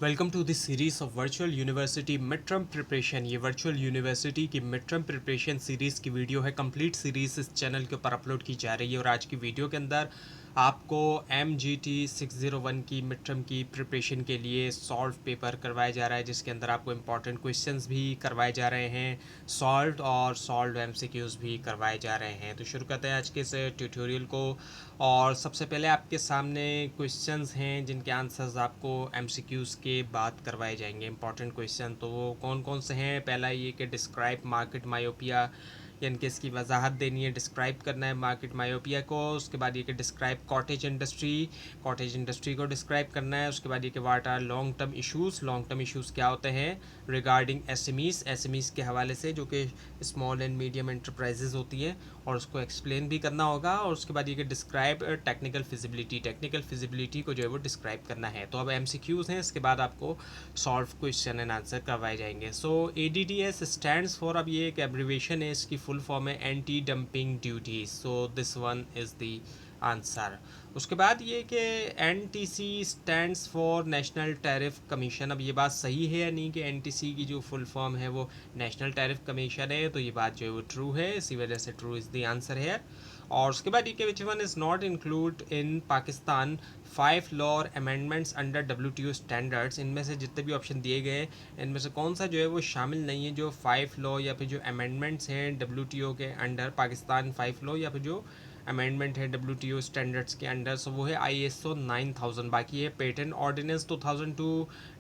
Welcome to this series of virtual university mid term preparation. ये virtual university की mid term preparation series की video है। Complete series इस channel के ऊपर अपलोड की जा रही है और आज की वीडियो के अंदर आपको MGT 601 की मिड टर्म की प्रिपरेशन के लिए सॉल्व पेपर करवाया जा रहा है, जिसके अंदर आपको इंपॉर्टेंट क्वेश्चंस भी करवाए जा रहे हैं, सॉल्व और सॉल्व MCQs भी करवाए जा रहे हैं। तो शुरू करते हैं आज के इस ट्यूटोरियल को। और सबसे पहले आपके सामने क्वेश्चंस हैं जिनके आंसर्स आपको MCQs के बाद करवाए जाएंगे। इंपॉर्टेंट क्वेश्चन तो वो कौन कौन से हैं? पहला ये कि डिस्क्राइब मार्केट मायोपिया, यानी कि इसकी वजाहत देनी है, डिस्क्राइब करना है मार्केट मायोपिया को। उसके बाद ये कि डिस्क्राइब कॉटेज इंडस्ट्री को डिस्क्राइब करना है। उसके बाद ये कि what are long term issues क्या होते हैं रिगार्डिंग एसएमईज़ के हवाले से, जो कि स्मॉल एंड मीडियम एंटरप्राइजेज होती हैं, और उसको एक्सप्लेन भी करना होगा। और उसके बाद ये कि डिस्क्राइब टेक्निकल फिजिबिलिटी को जो है वो डिस्क्राइब करना है। तो अब MCQs हैं, इसके बाद आपको सॉल्व क्वेश्चन एंड आंसर करवाए जाएंगे। सो ADDS स्टैंड्स फॉर, अब ये एक एब्रीवेशन है, इसकी फुल फॉर्म है anti dumping duty. So this one is the answer. उसके बाद ये कि NTC stands for national tariff commission. अब ये बात सही है या नहीं कि NTC की जो फुल फॉर्म है वो नेशनल टैरिफ कमीशन है? तो ये बात जो है वो ट्रू है, इसी वजह से ट्रू इज़ द आंसर है। और उसके बाद ये कि which one is not include in Pakistan 5 law और अमेंडमेंट्स अंडर WTO स्टैंडर्ड्स। इनमें से जितने भी ऑप्शन दिए गए हैं, इनमें से कौन सा जो है वो शामिल नहीं है, जो 5 लॉ या फिर जो अमेंडमेंट्स हैं WTO के अंडर, पाकिस्तान 5 लॉ या फिर जो अमेंडमेंट है WTO स्टैंडर्ड्स के अंडर। सो वो है ISO 9000। बाकी है patent ordinance 2002,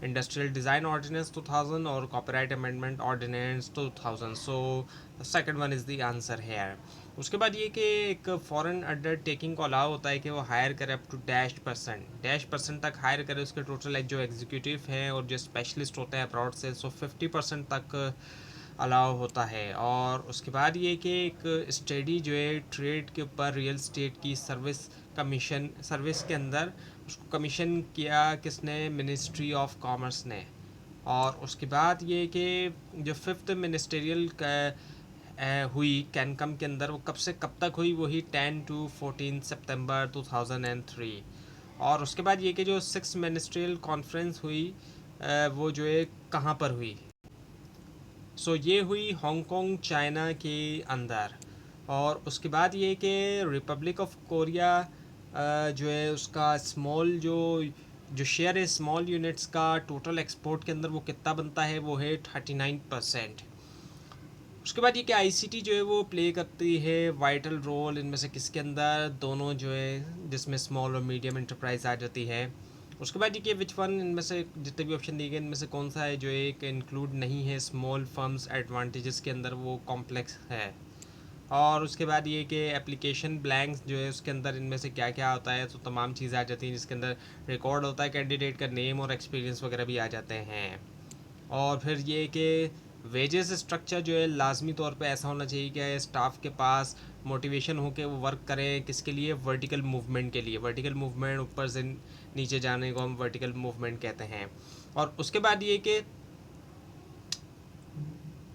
industrial design ordinance 2000 और copyright amendment ordinance 2000। So second one is the answer है। उसके बाद ये कि एक फॉरेन अंडरटेकिंग को अलाउ होता है कि वो हायर करे अप टू डैश परसेंट तक हायर करे उसके टोटल जो एग्जीक्यूटिव हैं और जो स्पेशलिस्ट होते हैं अब्रॉड से। सो 50% तक अलाउ होता है। और उसके बाद ये कि एक स्टडी जो है ट्रेड के ऊपर रियल स्टेट की सर्विस के अंदर उसको कमीशन किया किसने? मिनिस्ट्री ऑफ कॉमर्स ने। और उसके बाद ये कि जो फिफ्थ मिनिस्टेरियल हुई कैनकम के अंदर, वो कब से कब तक हुई? वही 10 to 14 सितंबर 2003। और उसके बाद ये कि जो सिक्स मिनिस्ट्रियल कॉन्फ्रेंस हुई वो जो है कहाँ पर हुई? सो ये हुई हांगकांग चाइना के अंदर। और उसके बाद ये कि रिपब्लिक ऑफ कोरिया जो है उसका स्मॉल जो शेयर है स्मॉल यूनिट्स का टोटल एक्सपोर्ट के अंदर वो कितना बनता है? वो है 39%। उसके बाद ये कि ICT जो है वो प्ले करती है वाइटल रोल इनमें से किसके अंदर? दोनों जो है जिसमें स्मॉल और मीडियम एंटरप्राइज आ जाती है। उसके बाद ये कि विच वन इनमें से जितने भी ऑप्शन दिए गए इनमें से कौन सा है जो एक इंक्लूड नहीं है स्मॉल फर्म्स एडवांटेजेस के अंदर? वो कॉम्प्लेक्स है। और उसके बाद ये कि एप्लीकेशन ब्लैंक्स जो है उसके अंदर इनमें से क्या क्या होता है? तो तमाम चीज़ें आ जाती हैं जिसके अंदर रिकॉर्ड होता है कैंडिडेट का नेम और एक्सपीरियंस वगैरह भी आ जाते हैं। और फिर ये कि वेजेस स्ट्रक्चर जो है लाजमी तौर पे ऐसा होना चाहिए कि स्टाफ के पास मोटिवेशन हो के वो वर्क करें किसके लिए? वर्टिकल मूवमेंट के लिए। वर्टिकल मूवमेंट, ऊपर से नीचे जाने को हम वर्टिकल मूवमेंट कहते हैं। और उसके बाद ये कि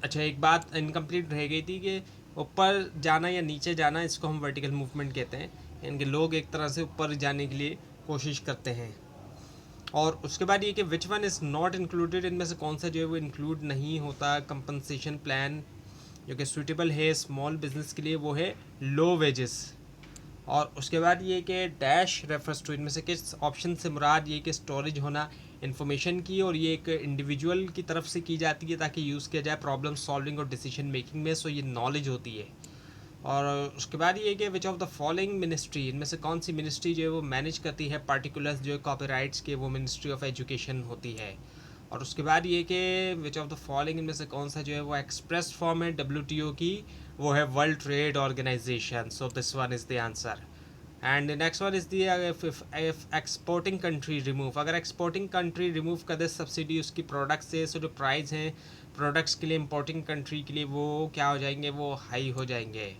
अच्छा, एक बात इनकम्प्लीट रह गई थी कि ऊपर जाना या नीचे जाना, इसको हम वर्टिकल मूवमेंट कहते हैं। इनके लोग एक तरह से ऊपर जाने के लिए कोशिश करते हैं। और उसके बाद ये कि which one is not included, इनमें से कौन सा जो है वो इंक्लूड नहीं होता कंपनसेशन प्लान जो कि सूटेबल है स्मॉल बिजनेस के लिए? वो है लो वेजेस। और उसके बाद ये कि डैश रेफर्स टू, इनमें से किस ऑप्शन से मुराद ये कि स्टोरेज होना इन्फॉर्मेशन की, और ये एक इंडिविजुअल की तरफ से की जाती है ताकि यूज़ किया जाए प्रॉब्लम सॉल्विंग और डिसीजन मेकिंग में। सो ये नॉलेज होती है। और उसके बाद ये कि which of the following ministry, इनमें से कौन सी मिनिस्ट्री जो है वो मैनेज करती है पार्टिकुलर्स जो है कॉपीराइट्स के? वो मिनिस्ट्री ऑफ एजुकेशन होती है। और उसके बाद ये कि विच ऑफ द फॉलोइंग, इनमें से कौन सा जो है वो एक्सप्रेस फॉर्म है WTO की? वो है world trade organization. So this one is the answer. And next one is the exporting country remove, अगर एक्सपोर्टिंग कंट्री रिमूव कर दे सब्सिडी उसकी प्रोडक्ट से, सो जो प्राइस हैं प्रोडक्ट्स के लिए इम्पोर्टिंग कंट्री के लिए वो क्या हो जाएंगे? वो हाई हो जाएंगे।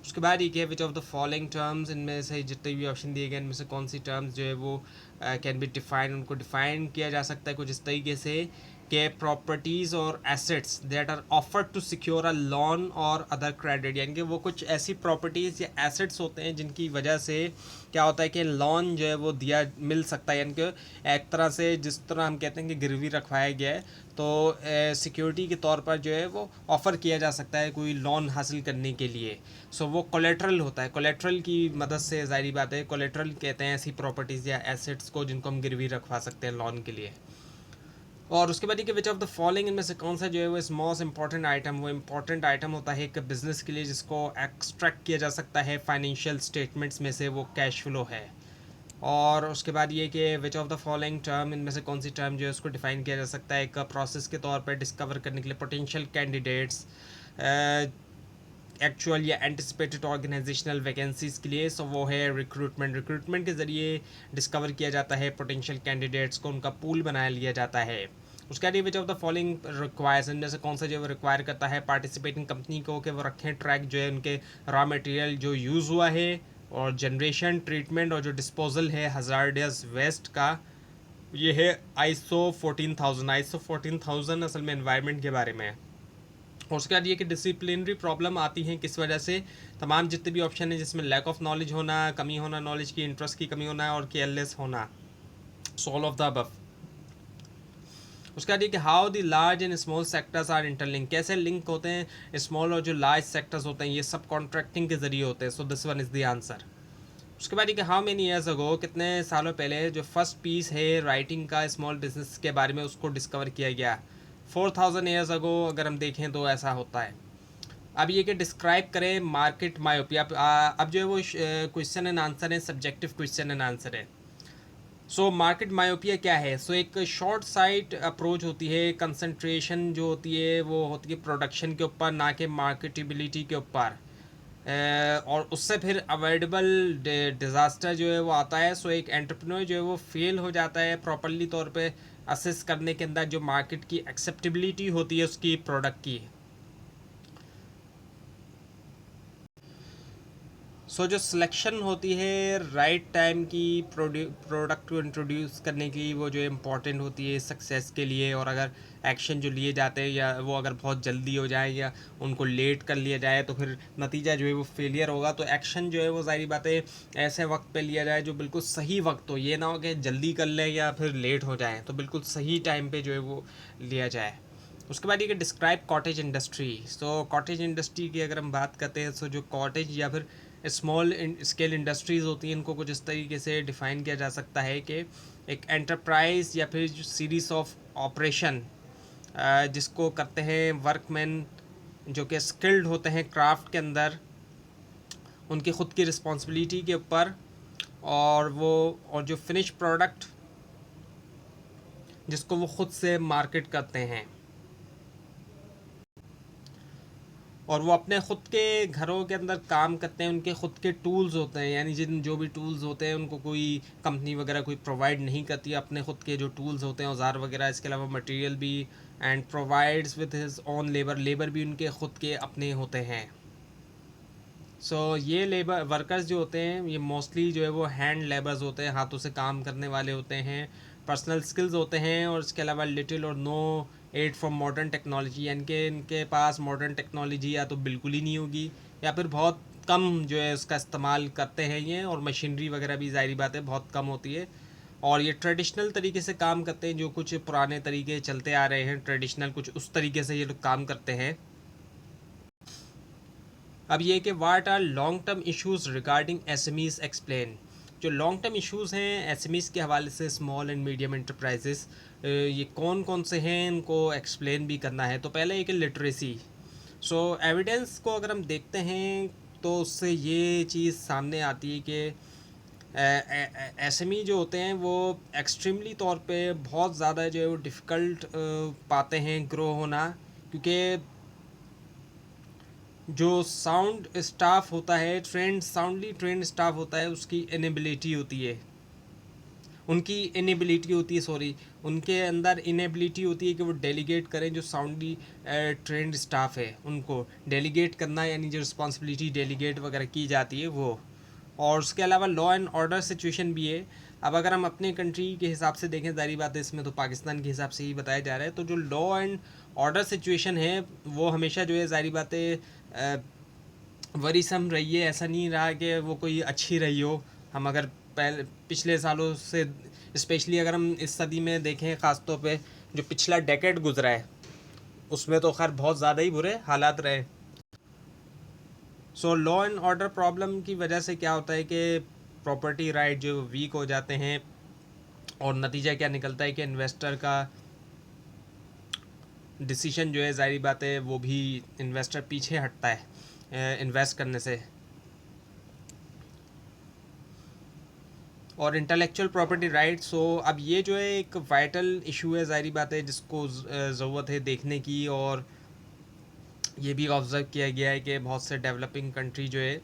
उसके बाद ये कि which of the following terms, इनमें से जितने भी ऑप्शन दिए गए इनमें से कौन सी टर्म्स जो है वो कैन बी डिफाइन, उनको डिफाइन किया जा सकता है कुछ इस तरीके से के प्रॉपर्टीज़ और assets that are offered to secure a loan और अदर क्रेडिट, यानी कि वो कुछ ऐसी प्रॉपर्टीज़ या एसेट्स होते हैं जिनकी वजह से क्या होता है कि लोन जो है वो दिया मिल सकता है, यानी कि एक तरह से जिस तरह हम कहते हैं कि गिरवी रखवाया गया है तो सिक्योरिटी के तौर पर जो है वो ऑफ़र किया जा सकता है कोई लोन हासिल करने के लिए। सो वो कोलेट्रल होता है, कोलेट्रल की मदद से ज़ाहिर बात है, कोलेट्रल कहते हैं ऐसी प्रॉपर्टीज़ या एसेट्स को जिनको हम गिरवी रखवा सकते हैं लोन के लिए। और उसके बाद ये कि विच ऑफ द फॉलोइंग इनमें से कौन सा जो है वो इस मोस्ट इंपॉर्टेंट आइटम, वो इंपॉर्टेंट आइटम होता है एक बिज़नेस के लिए जिसको एक्सट्रैक्ट किया जा सकता है फाइनेंशियल स्टेटमेंट्स में से, वो कैश फ्लो है। और उसके बाद ये कि which of the following term, इनमें से कौन सी टर्म जो है उसको डिफाइन किया जा सकता है एक प्रोसेस के तौर पर डिस्कवर करने के लिए पोटेंशियल कैंडिडेट्स एक्चुअल या एंटिसिपेटेड ऑर्गेनाइजेशनल वैकेंसीज़ के लिए। सो वो है रिक्रूटमेंट, रिक्रूटमेंट के ज़रिए डिस्कवर किया जाता है पोटेंशियल कैंडिडेट्स को, उनका पूल बना लिया जाता है। उसके बाद which of the following requires, इनमें से कौन सा जो रिक्वायर करता है पार्टिसिपेटिंग कंपनी को कि वो रखें ट्रैक जो है उनके रॉ मटेरियल जो यूज़ हुआ है और जनरेशन, ट्रीटमेंट और जो डिस्पोजल है हज़ार्डस वेस्ट का। ये है ISO 14000। ISO 14000 असल में एनवायरनमेंट के बारे में है। और उसके बाद ये कि डिसिप्लिनरी प्रॉब्लम आती हैं किस वजह से, तमाम जितने भी ऑप्शन हैं जिसमें लैक ऑफ नॉलेज होना, कमी होना नॉलेज की, इंटरेस्ट की कमी होना और केयरलेस होना, सॉल ऑफ द अबव। उसके बाद ये कि how the large and small sectors are interlink, कैसे लिंक होते हैं स्मॉल और जो लार्ज सेक्टर्स होते हैं, ये सब कॉन्ट्रैक्टिंग के जरिए होते हैं। सो this one is the answer. उसके बाद ये कि हाउ मेनी ईयर्स अगो, कितने सालों पहले जो फर्स्ट पीस है राइटिंग का स्मॉल बिजनेस के बारे में उसको डिस्कवर किया गया। 4000 ईयर्स अगो अगर हम देखें तो ऐसा होता है। अब ये कि डिस्क्राइब करें मार्केट मायोपिया। अब जो है वो क्वेश्चन एंड आंसर है, सब्जेक्टिव क्वेश्चन एंड आंसर है। सो मार्केट मायोपिया क्या है? सो एक शॉर्ट साइट अप्रोच होती है, कंसंट्रेशन जो होती है वो होती है प्रोडक्शन के ऊपर, ना कि मार्केटेबिलिटी के ऊपर। और उससे फिर अवॉइडेबल डिज़ास्टर जो है वो आता है। सो एक एंटरप्रेन्योर जो है वो फेल हो जाता है प्रॉपरली तौर पे असेस करने के अंदर जो मार्केट की एक्सेप्टेबिलिटी होती है उसकी प्रोडक्ट की। सो जो सिलेक्शन होती है राइट टाइम की प्रोडक्ट को इंट्रोड्यूस करने की, वो जो इम्पोर्टेंट होती है सक्सेस के लिए। और अगर एक्शन जो लिए जाते हैं या वो अगर बहुत जल्दी हो जाए या उनको लेट कर लिया जाए तो फिर नतीजा जो है वो फेलियर होगा। तो एक्शन जो है वो सारी बातें ऐसे वक्त पे लिया जाए जो बिल्कुल सही वक्त हो, ये ना हो कि जल्दी कर लें या फिर लेट हो जाए, तो बिल्कुल सही टाइम पे जो है वो लिया जाए। उसके बाद ये कि डिस्क्राइब कॉटेज इंडस्ट्री। सो कॉटेज इंडस्ट्री की अगर हम बात करते हैं, सो जो कॉटेज या फिर स्मॉल स्केल इंडस्ट्रीज़ होती हैं इनको कुछ इस तरीके से डिफ़ाइन किया जा सकता है कि एक एंटरप्राइज या फिर जो सीरीज़ ऑफ ऑपरेशन जिसको करते हैं वर्कमैन जो कि स्किल्ड होते हैं क्राफ्ट के अंदर, उनकी ख़ुद की रिस्पॉन्सिबिलिटी के ऊपर, और जो फिनिश प्रोडक्ट जिसको वो ख़ुद से मार्केट करते हैं, और वो अपने ख़ुद के घरों के अंदर काम करते हैं। उनके ख़ुद के टूल्स होते हैं, यानी जो भी टूल्स होते हैं उनको कोई कंपनी वगैरह कोई प्रोवाइड नहीं करती। अपने ख़ुद के जो टूल्स होते हैं, औजार वगैरह, इसके अलावा मटेरियल भी, and provides with his own labour भी उनके ख़ुद के अपने होते हैं। ये लेबर वर्कर्स जो होते हैं ये मोस्टली जो है वो हैंड लेबर्स होते हैं, हाथों से काम करने वाले होते हैं। पर्सनल स्किल्स होते हैं और इसके अलावा लिटिल और no aid from modern technology, यानी कि इनके पास मॉडर्न टेक्नोलॉजी या तो बिल्कुल ही नहीं होगी या फिर बहुत कम जो है उसका इस्तेमाल करते हैं ये, और मशीनरी वगैरह भी ज़ाहिर बात है बहुत कम होती है। और ये ट्रेडिशनल तरीके से काम करते हैं, जो कुछ पुराने तरीके चलते आ रहे हैं ट्रेडिशनल, कुछ उस तरीके से ये लोग काम करते हैं। अब ये कि what are long term issues regarding SMEs explain. जो लॉन्ग टर्म इश्यूज़ हैं SMEs के हवाले से, स्मॉल एंड मीडियम एंटरप्राइजेस, ये कौन कौन से हैं इनको एक्सप्लेन भी करना है। तो पहले एक लिटरेसी। एविडेंस को अगर हम देखते हैं तो उससे ये चीज़ सामने आती है कि SME जो होते हैं वो एक्सट्रीमली तौर पे बहुत ज़्यादा जो है वो डिफ़िकल्ट पाते हैं ग्रो होना, क्योंकि जो साउंड स्टाफ होता है, साउंडली ट्रेंड स्टाफ होता है, उसकी इनेबिलिटी होती है, उनके अंदर इनेबिलिटी होती है कि वो डेलीगेट करें। जो साउंडली ट्रेंड स्टाफ है उनको डेलीगेट करना, यानी जो रिस्पॉन्सिबिलिटी डेलीगेट वगैरह की जाती है वो। और उसके अलावा लॉ एंड ऑर्डर सिचुएशन भी है। अब अगर हम अपने कंट्री के हिसाब से देखें, ज़ाहिर बात है इसमें तो पाकिस्तान के हिसाब से ही बताया जा रहा है, तो जो लॉ एंड ऑर्डर सिचुएशन है वो हमेशा जो है ज़ाहिर बात है वरीसम रही है। ऐसा नहीं रहा कि वो कोई अच्छी रही हो। हम अगर पहले पिछले सालों से स्पेशली अगर हम इस सदी में देखें, ख़ास तौर पे जो पिछला डेकेड गुजरा है उसमें तो खैर बहुत ज़्यादा ही बुरे हालात रहे। So law and order problem की वजह से क्या होता है कि प्रॉपर्टी राइट जो वीक हो जाते हैं, और नतीजा क्या निकलता है कि इन्वेस्टर का डिसीजन जो है ज़ाहिर बात है वो भी इन्वेस्टर पीछे हटता है इन्वेस्ट करने से। और इंटेलेक्चुअल प्रॉपर्टी राइट्स, सो अब ये जो है एक वाइटल इशू है, ज़ाहिर बात है जिसको ज़रूरत है देखने की। और ये भी ऑब्ज़र्व किया गया है कि बहुत से डेवलपिंग कंट्री जो है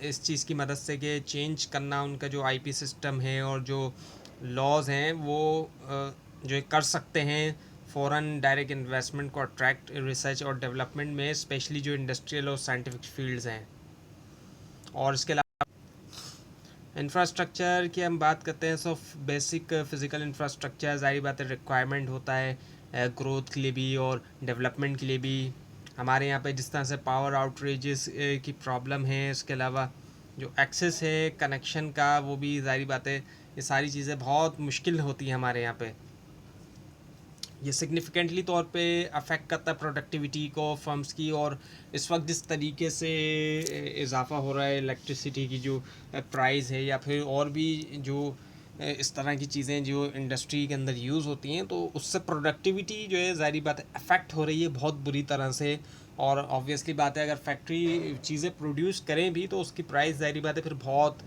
इस चीज़ की मदद से कि चेंज करना उनका जो आईपी सिस्टम है और जो लॉज हैं वो जो है कर सकते हैं फॉरेन डायरेक्ट इन्वेस्टमेंट को अट्रैक्ट रिसर्च और डेवलपमेंट में, स्पेशली जो इंडस्ट्रियल और साइंटिफिक फील्ड्स हैं। और इसके अलावा इंफ्रास्ट्रक्चर की हम बात करते हैं, सो बेसिक फिज़िकल इंफ्रास्ट्रक्चर ज़ाहिर बात है रिक्वायरमेंट होता है ग्रोथ के लिए भी और डेवलपमेंट के लिए भी। हमारे यहाँ पे जिस तरह से पावर आउटरेजेस की प्रॉब्लम है, इसके अलावा जो एक्सेस है कनेक्शन का वो भी ज़ाहिर बात है ये सारी चीज़ें बहुत मुश्किल होती हैं हमारे यहाँ पे। ये सिग्निफिकेंटली तौर पे अफेक्ट करता है प्रोडक्टिविटी को फर्म्स की। और इस वक्त जिस तरीके से इजाफ़ा हो रहा है इलेक्ट्रिसिटी की जो प्राइस है, या फिर और भी जो इस तरह की चीज़ें जो इंडस्ट्री के अंदर यूज़ होती हैं, तो उससे प्रोडक्टिविटी जो है ज़ाहिर बात है अफेक्ट हो रही है बहुत बुरी तरह से। और ऑब्वियसली बात है अगर फैक्ट्री चीज़ें प्रोड्यूस करें भी तो उसकी प्राइस ज़ाहिर बात है फिर बहुत,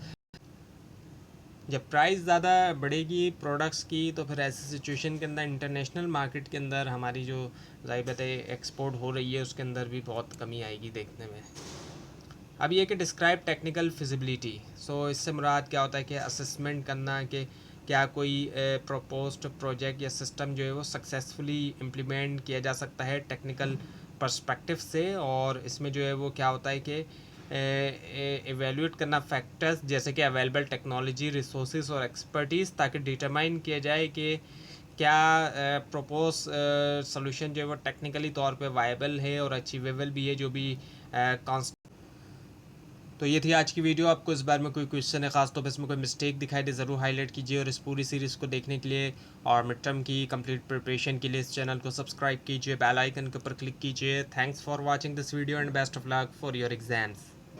जब प्राइस ज़्यादा बढ़ेगी प्रोडक्ट्स की तो फिर ऐसी सिचुएशन के अंदर इंटरनेशनल मार्केट के अंदर हमारी जो ज़ाहिर बात है एक्सपोर्ट हो रही है उसके अंदर भी बहुत कमी आएगी देखने में। अब ये कि डिस्क्राइब टेक्निकल फिजिबिलिटी, सो इससे मुराद क्या होता है कि असेसमेंट करना कि क्या कोई प्रपोज्ड प्रोजेक्ट या सिस्टम जो है वो सक्सेसफुली इम्प्लीमेंट किया जा सकता है टेक्निकल पर्सपेक्टिव से। और इसमें जो है वो क्या होता है कि एवेल्यूएट करना फैक्टर्स जैसे कि अवेलेबल टेक्नोलॉजी, रिसोर्सेज और एक्सपर्टीज़, ताकि डिटरमाइन किया जाए कि क्या प्रपोज सोल्यूशन जो है वो टेक्निकली तौर पे वायबल है और अचीवेबल भी है जो भी तो ये थी आज की वीडियो। आपको इस बार में कोई क्वेश्चन है खास तौर पर इसमें कोई मिस्टेक दिखाई दे ज़रूर हाईलाइट कीजिए। और इस पूरी सीरीज़ को देखने के लिए और मिड टर्म की कंप्लीट प्रिपरेशन के लिए इस चैनल को सब्सक्राइब कीजिए, बेल आइकन के ऊपर क्लिक कीजिए। Thanks for watching this video and best of luck for your exams.